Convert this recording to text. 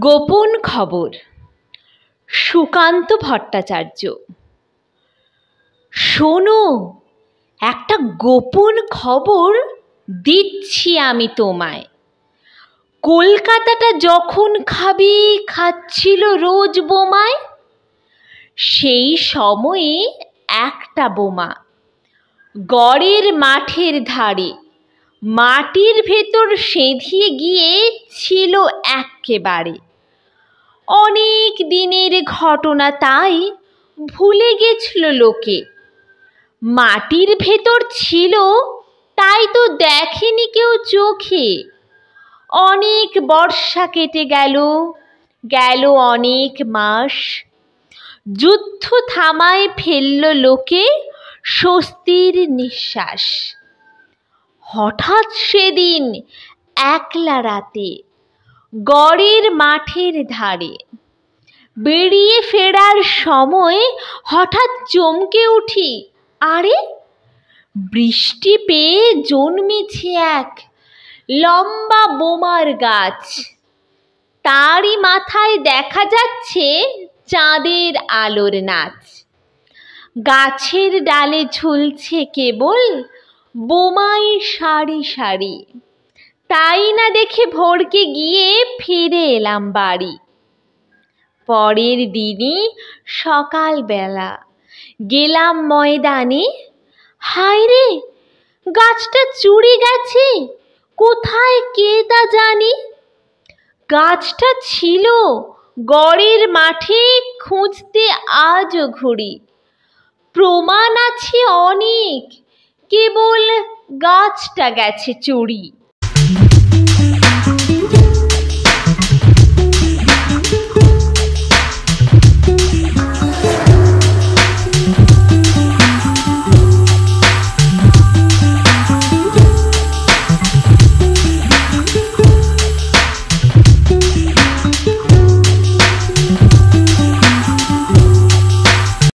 গোপন খবর। সুকান্ত ভট্টাচার্য। শোনো, একটা গোপন খবর দিচ্ছি আমি তোমায়। কলকাতাটা যখন খাচ্ছিল রোজ বোমায়, সেই সময়ে একটা বোমা গড়ের মাঠের ধারে মাটির ভেতর সেঁধিয়ে গিয়ে ছিল এক্কেবারে। অনেক দিনের ঘটনা, তাই ভুলে গেছিল লোকে। মাটির ভেতর ছিল তাই তো দেখেনি কেউ চোখে। অনেক বর্ষা কেটে গেল অনেক মাস। যুদ্ধ থামায় ফেলল লোকে স্বস্তির নিঃশ্বাস। হঠাৎ সেদিন একলা রাতে গড়ের মাঠের ধারে বেরিয়ে ফেরার সময় হঠাৎ চমকে উঠি, আরে বৃষ্টি পেয়ে জন্মেছে এক লম্বা বোমার গাছ। তারই মাথায় দেখা যাচ্ছে চাঁদের আলোর নাচ। গাছের ডালে ঝুলছে কেবল বোমাই সারি সারি। তাই না দেখে ভোরকে গিয়ে ফিরে এলাম বাড়ি। পরের দিনই সকালবেলা গেলাম ময়দানে। হায় রে, গাছটা চুরি গেছে, কোথায় কে তা জানি। গাছটা ছিল গড়ের মাঠে, খুঁজতে আজও ঘুরি। প্রমাণ আছে অনেক, কেবল গাছটা গেছে চুরি।